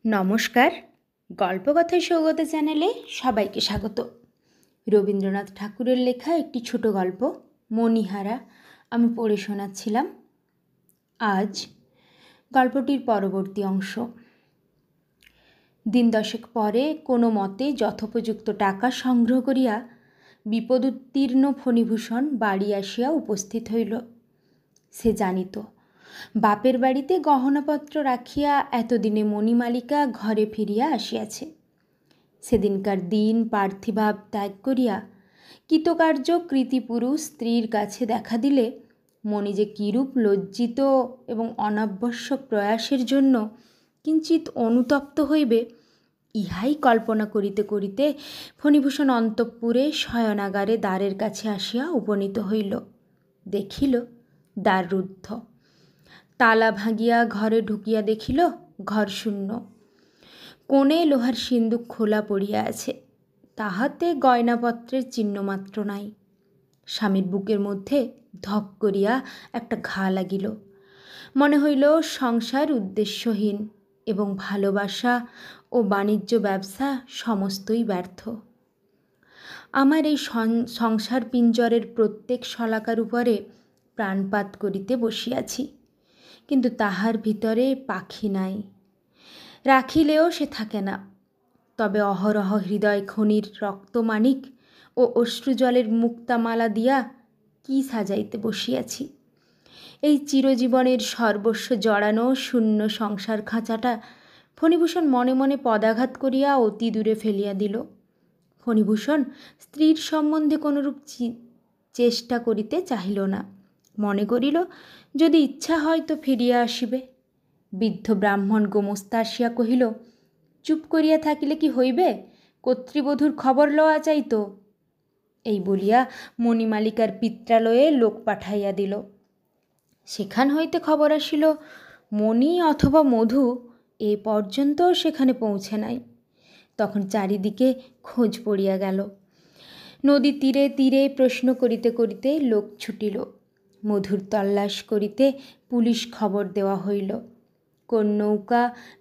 নমস্কার, গল্পকথার সৌগত চ্যানেলে সবাইকে স্বাগত। রবীন্দ্রনাথ ঠাকুরের লেখা একটি ছোট গল্প মণিহারা আমি পড়ে শোনাচ্ছিলাম। আজ গল্পটির পরবর্তী অংশ। দিন দশেক পরে কোনো মতে যথোপযুক্ত টাকা সংগ্রহ করিয়া বিপদোত্তীর্ণ ফণিভূষণ বাড়ি আসিয়া উপস্থিত হইল। সে জানিত বাপের বাড়িতে গহনাপত্র রাখিয়া এতদিনে মণিমালিকা ঘরে ফিরিয়া আসিয়াছে। সেদিনকার দিন পার্থিভাব ত্যাগ করিয়া কৃতকার্য কৃতিপুরুষ স্ত্রীর কাছে দেখা দিলে মণি যে কিরূপ লজ্জিত এবং অনাবশ্যক প্রয়াসের জন্য কিঞ্চিত অনুতপ্ত হইবে, ইহাই কল্পনা করিতে করিতে ফণিভূষণ অন্তঃপুরে শয়নাগারে দ্বারের কাছে আসিয়া উপনীত হইল। দেখিল দ্বার রুদ্ধ। তালা ভাঙিয়া ঘরে ঢুকিয়া দেখিল ঘর শূন্য। কোণে লোহার সিন্দুক খোলা পড়িয়া আছে, তাহাতে গয়নাপত্রের চিহ্নমাত্র নাই। স্বামীর বুকের মধ্যে ধক করিয়া একটা ঘা লাগিল। মনে হইল সংসার উদ্দেশ্যহীন এবং ভালোবাসা ও বাণিজ্য ব্যবসা সমস্তই ব্যর্থ। আমার এই সংসার পিঞ্জরের প্রত্যেক শলাকার উপরে প্রাণপাত করিতে বসিয়াছি, কিন্তু তাহার ভিতরে পাখি নাই। রাখিলেও সে থাকে না। তবে অহরহ হৃদয় খনির রক্তমাণিক ও অশ্রুজলের মুক্তামালা দিয়া কি সাজাইতে বসিয়াছি। এই চিরজীবনের সর্বস্ব জড়ানো শূন্য সংসার খাঁচাটা ফণিভূষণ মনে মনে পদাঘাত করিয়া অতি দূরে ফেলিয়া দিল। ফণিভূষণ স্ত্রীর সম্বন্ধে কোনরূপ চেষ্টা করিতে চাহিল না। মনে করিল যদি ইচ্ছা হয় তো ফিরিয়া আসিবে। বৃদ্ধ ব্রাহ্মণ গোমস্তা আসিয়া কহিল, চুপ করিয়া থাকিলে কি হইবে? কর্তৃবধূর খবর লওয়া চাইত। এই বলিয়া মণিমালিকার পিত্রালয়ে লোক পাঠাইয়া দিল। সেখান হইতে খবর আসিল মণি অথবা মধু এ পর্যন্ত সেখানে পৌঁছে নাই। তখন চারিদিকে খোঁজ পড়িয়া গেল। নদী তীরে তীরে প্রশ্ন করিতে করিতে লোক ছুটিল। মধুর তল্লাশ করিতে পুলিশ খবর দেওয়া হইল। কোন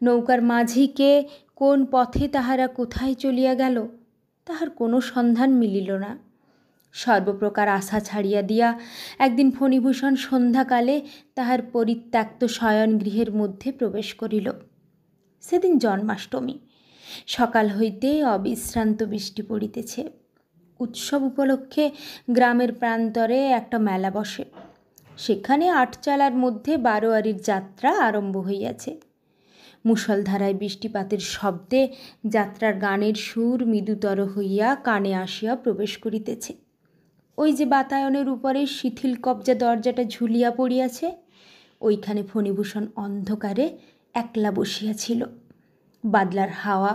নৌকার মাঝি কে, কোন পথে তাহারা কোথায় চলিয়া গেল তাহার কোনো সন্ধান মিলিল না। সর্বপ্রকার আশা ছাড়িয়া দিয়া একদিন ফণিভূষণ সন্ধ্যাকালে তাহার পরিত্যক্ত শয়নগৃহের মধ্যে প্রবেশ করিল। সেদিন জন্মাষ্টমী। সকাল হইতে অবিশ্রান্ত বৃষ্টি পড়িতেছে। উৎসব উপলক্ষে গ্রামের প্রান্তরে একটা মেলা বসে। সেখানে আটচালার মধ্যে বারোয়ারির যাত্রা আরম্ভ হইয়াছে। মুষলধারায় বৃষ্টিপাতের শব্দে যাত্রার গানের সুর মৃদুতর হইয়া কানে আসিয়া প্রবেশ করিতেছে। ওই যে বাতায়নের উপরে শিথিল কবজা দরজাটা ঝুলিয়া পড়িয়াছে, ওইখানে ফণিভূষণ অন্ধকারে একলা বসিয়াছিল। বাদলার হাওয়া,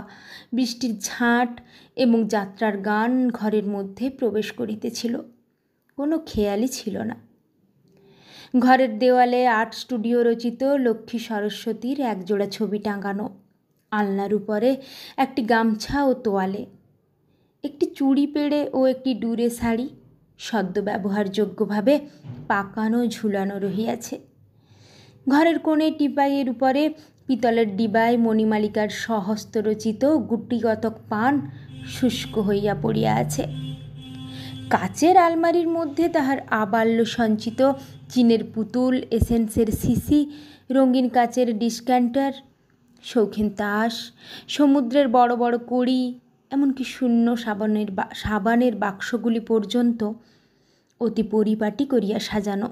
বৃষ্টির ঝাঁট এবং যাত্রার গান ঘরের মধ্যে প্রবেশ করিতেছিল। কোনো খেয়ালই ছিল না। ঘরের দেওয়ালে আর্ট স্টুডিও রচিত লক্ষ্মী সরস্বতীর একজোড়া ছবি টাঙানো। আলনার উপরে একটি গামছা ও তোয়ালে, একটি চুড়ি পেড়ে ও একটি ডুরে শাড়ি সদ্য ব্যবহারযোগ্যভাবে পাকানো ঝুলানো রহিয়াছে। ঘরের কোণে টিপাইয়ের উপরে পিতলের ডিবায় মণিমালিকার স্বহস্তরচিত গুটিকতক পান শুষ্ক হইয়া পড়িয়া আছে। কাচের আলমারির মধ্যে তাহার আবাল্য সঞ্চিত চীনের পুতুল, এসেন্সের শিশি, রঙিন কাচের ডিসক্যান্টার, শৌখিন তাস, সমুদ্রের বড় বড় কড়ি, এমনকি শূন্য সাবানের বাক্সগুলি পর্যন্ত অতি পরিপাটি করিয়া সাজানো।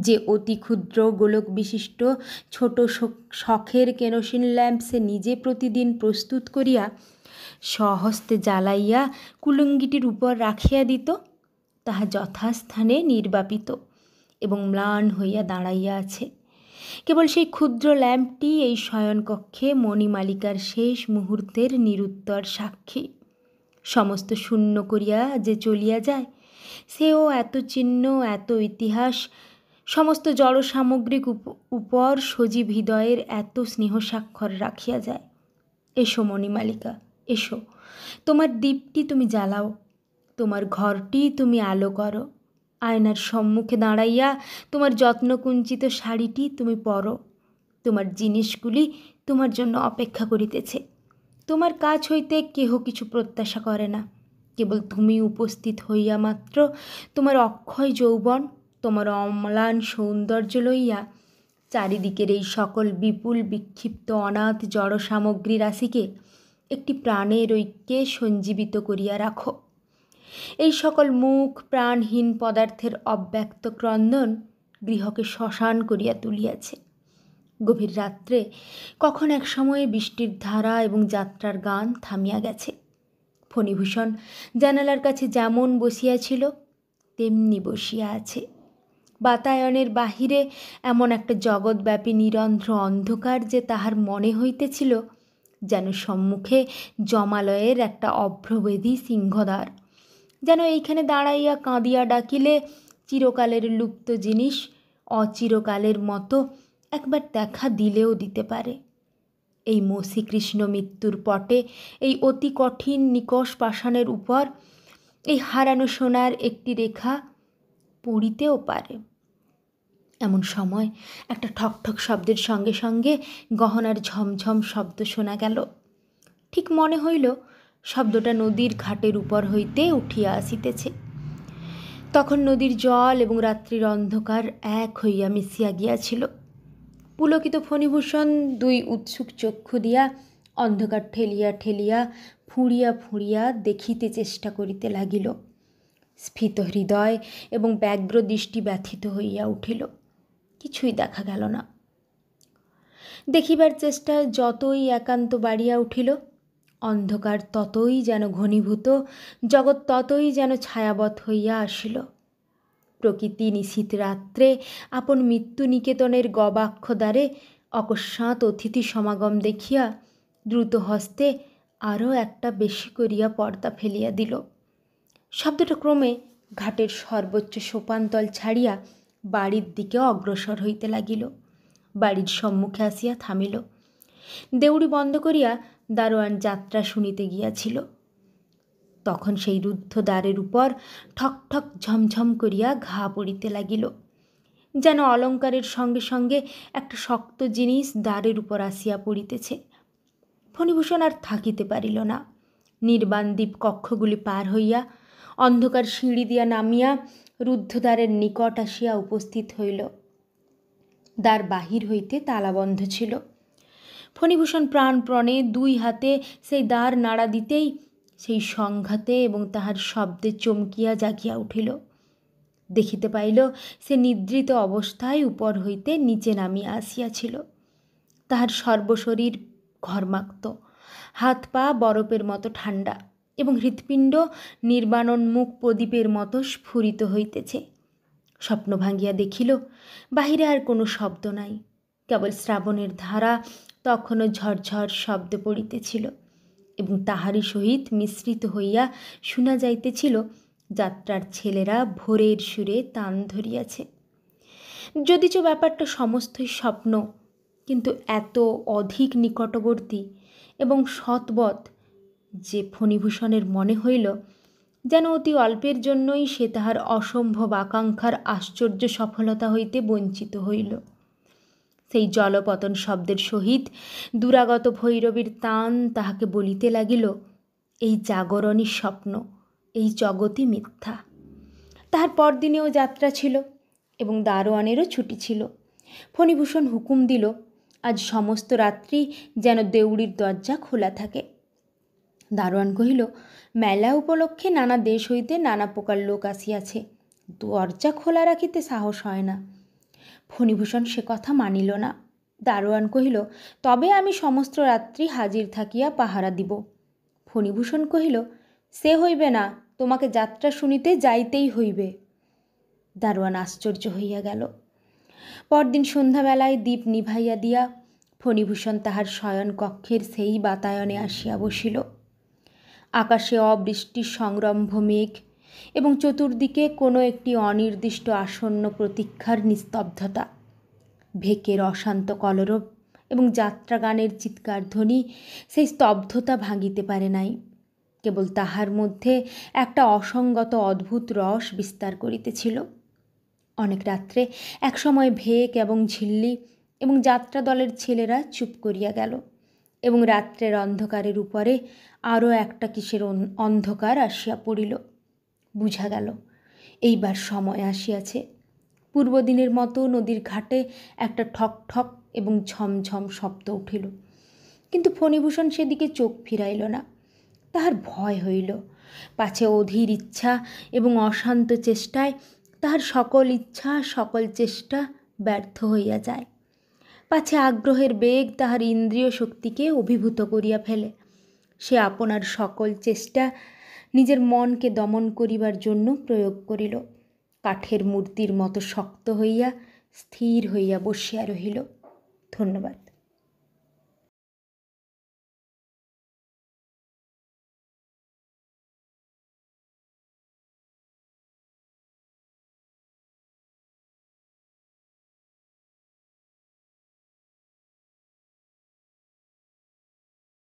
যে অতি ক্ষুদ্র গোলক বিশিষ্ট ছোট শখের কেরোসিন ল্যাম্প সে নিজে প্রতিদিন প্রস্তুত করিয়া স্বহস্তে জ্বালাইয়া কুলুঙ্গিটির উপর রাখিয়া দিত, তাহা যথাস্থানে নির্বাপিত এবং ম্লান হইয়া দাঁড়াইয়া আছে। কেবল সেই ক্ষুদ্র ল্যাম্পটি এই শয়নকক্ষে মণিমালিকার শেষ মুহূর্তের নিরুত্তর সাক্ষী। সমস্ত শূন্য করিয়া যে চলিয়া যায়, সেও এত চিহ্ন, এত ইতিহাস, সমস্ত জড় সামগ্রিক উপর সজীব হৃদয়ের এত স্নেহ স্বাক্ষর রাখিয়া যায়। এসো মণিমালিকা, এসো, তোমার দীপটি তুমি জ্বালাও, তোমার ঘরটি তুমি আলো করো, আয়নার সম্মুখে দাঁড়াইয়া তোমার যত্নকুঞ্চিত শাড়িটি তুমি পরো, তোমার জিনিসগুলি তোমার জন্য অপেক্ষা করিতেছে। তোমার কাছ হইতে কেহ কিছু প্রত্যাশা করে না। কেবল তুমি উপস্থিত হইয়া মাত্র তোমার অক্ষয় যৌবন, তোমার অম্লান সৌন্দর্য লইয়া চারিদিকের এই সকল বিপুল বিক্ষিপ্ত অনাথ জড় সামগ্রী রাশিকে একটি প্রাণের ঐক্যে সঞ্জীবিত করিয়া রাখো। এই সকল মুখ প্রাণহীন পদার্থের অব্যক্ত ক্রন্দন গৃহকে শ্মশান করিয়া তুলিয়াছে। গভীর রাত্রে কখন এক সময়ে বৃষ্টির ধারা এবং যাত্রার গান থামিয়া গেছে। ফণিভূষণ জানালার কাছে যেমন বসিয়াছিল তেমনি বসিয়া আছে। বাতায়নের বাহিরে এমন একটা জগৎব্যাপী নিরন্ধ্র অন্ধকার যে তাহার মনে হইতেছিল যেন সম্মুখে জমালয়ের একটা অভ্রভেদী সিংহদ্বার, যেন এইখানে দাঁড়াইয়া কাঁদিয়া ডাকিলে চিরকালের লুপ্ত জিনিস অচিরকালের মতো একবার দেখা দিলেও দিতে পারে। এই মসি কৃষ্ণ মৃত্যুর পটে, এই অতি কঠিন নিকষ পাষাণের উপর এই হারানো সোনার একটি রেখা পড়িতেও পারে। এমন সময় একটা ঠকঠক শব্দের সঙ্গে সঙ্গে গহনার ঝমঝম শব্দ শোনা গেল। ঠিক মনে হইল শব্দটা নদীর ঘাটের উপর হইতে উঠিয়া আসিতেছে। তখন নদীর জল এবং রাত্রির অন্ধকার এক হইয়া মিশিয়া গিয়াছিল। পুলকিত ফণিভূষণ দুই উৎসুক চক্ষু দিয়া অন্ধকার ঠেলিয়া ঠেলিয়া ফুঁড়িয়া ফুঁড়িয়া দেখিতে চেষ্টা করিতে লাগিল। স্ফীত হৃদয় এবং ব্যগ্র দৃষ্টি ব্যথিত হইয়া উঠিল। কিছুই দেখা গেল না। দেখিবার চেষ্টা যতই একান্ত বাড়িয়া উঠিল, অন্ধকার ততই যেন ঘনীভূত, জগৎ ততই যেন ছায়াবৎ হইয়া আসিল। প্রকৃতি নিশীথ রাত্রে আপন মৃত্যু নিকেতনের গবাক্ষ দ্বারে অকস্মাৎ অতিথি সমাগম দেখিয়া দ্রুত হস্তে আরও একটা বেশি করিয়া পর্দা ফেলিয়া দিল। শব্দটা ক্রমে ঘাটের সর্বোচ্চ সোপানতল ছাড়িয়া বাড়ির দিকে অগ্রসর হইতে লাগিল। বাড়ির সম্মুখে আসিয়া থামিল। দেউড়ি বন্ধ করিয়া দারোয়ান যাত্রা শুনিতে গিয়াছিল। তখন সেই রুদ্ধ দ্বারের উপর ঠক ঠক ঝমঝম করিয়া ঘা পড়িতে লাগিল, যেন অলঙ্কারের সঙ্গে সঙ্গে একটা শক্ত জিনিস দ্বারের উপর আসিয়া পড়িতেছে। ফণিভূষণ আর থাকিতে পারিল না। নির্বাণ দ্বীপ কক্ষগুলি পার হইয়া অন্ধকার সিঁড়ি দিয়া নামিয়া রুদ্ধদ্বারের নিকট আসিয়া উপস্থিত হইল। দ্বার বাহির হইতে তালাবন্ধ ছিল। ফণিভূষণ প্রাণপণে দুই হাতে সেই দ্বার নাড়া দিতেই সেই সংঘাতে এবং তাহার শব্দে চমকিয়া জাগিয়া উঠিল। দেখিতে পাইল সে নিদ্রিত অবস্থায় উপর হইতে নিচে নামিয়া আসিয়াছিল। তাহার সর্বশরীর ঘর্মাক্ত, হাত পা বরফের মতো ঠান্ডা এবং হৃৎপিণ্ড নির্বাণোন্মুখ প্রদীপের মতো স্ফুরিত হইতেছে। স্বপ্ন ভাঙ্গিয়া দেখিল বাহিরে আর কোনো শব্দ নাই, কেবল শ্রাবণের ধারা তখনও ঝরঝর শব্দ পড়িতেছিল এবং তাহারই সহিত মিশ্রিত হইয়া শোনা যাইতেছিল যাত্রার ছেলেরা ভোরের সুরে তান ধরিয়াছে। যদিচ ব্যাপারটা সমস্তই স্বপ্ন, কিন্তু এত অধিক নিকটবর্তী এবং সৎবৎ যে ফণিভূষণের মনে হইল যেন অতি অল্পের জন্যই সে তাহার অসম্ভব আকাঙ্ক্ষার আশ্চর্য সফলতা হইতে বঞ্চিত হইল। সেই জলপতন শব্দের সহিত দুরাগত ভৈরবীর তান তাহাকে বলিতে লাগিল, এই জাগরণই স্বপ্ন, এই জগৎই মিথ্যা। তাহার পরদিনেও যাত্রা ছিল এবং দারোয়ানেরও ছুটি ছিল। ফণিভূষণ হুকুম দিল, আজ সমস্ত রাত্রি যেন দেউড়ির দরজা খোলা থাকে। দারোয়ান কহিল, মেলা উপলক্ষে নানা দেশ হইতে নানা প্রকার লোক আসিয়াছে, দরজা খোলা রাখিতে সাহস হয় না। ফণিভূষণ সে কথা মানিল না। দারোয়ান কহিল, তবে আমি সমস্ত রাত্রি হাজির থাকিয়া পাহারা দিব। ফণিভূষণ কহিল, সে হইবে না, তোমাকে যাত্রা শুনিতে যাইতেই হইবে। দারোয়ান আশ্চর্য হইয়া গেল। পরদিন সন্ধ্যাবেলায় দ্বীপ নিভাইয়া দিয়া ফণিভূষণ তাহার শয়ন কক্ষের সেই বাতায়নে আসিয়া বসিল। আকাশে অবৃষ্টির সংরম্ভ মেঘ এবং চতুর্দিকে কোনো একটি অনির্দিষ্ট আসন্ন প্রতীক্ষার নিস্তব্ধতা। ভেকের অশান্ত কলরব এবং যাত্রাগানের চিৎকার ধ্বনি সেই স্তব্ধতা ভাঙিতে পারে নাই, কেবল তাহার মধ্যে একটা অসঙ্গত অদ্ভুত রস বিস্তার করিতেছিল। অনেক রাত্রে একসময় ভেক এবং ঝিল্লি এবং যাত্রা দলের ছেলেরা চুপ করিয়া গেল, এবং রাত্রের অন্ধকারের উপরে আরও একটা কিসের অন্ধকার আসিয়া পড়িল। বুঝা গেল এইবার সময় আসিয়াছে। পূর্বদিনের মতো নদীর ঘাটে একটা ঠক ঠক এবং ঝমঝম শব্দ উঠিল, কিন্তু ফণিভূষণ সেদিকে চোখ ফিরাইল না। তাহার ভয় হইল, পাছে অধীর ইচ্ছা এবং অশান্ত চেষ্টায় তাহার সকল ইচ্ছা সকল চেষ্টা ব্যর্থ হইয়া যায়, পাছে আগ্রহের বেগ তাহার ইন্দ্রিয় শক্তিকে অভিভূত করিয়া ফেলে। সে আপনার সকল চেষ্টা নিজের মনকে দমন করিবার জন্য প্রয়োগ করিল। কাঠের মূর্তির মতো শক্ত হইয়া স্থির হইয়া বসিয়া রহিল। ধন্যবাদ।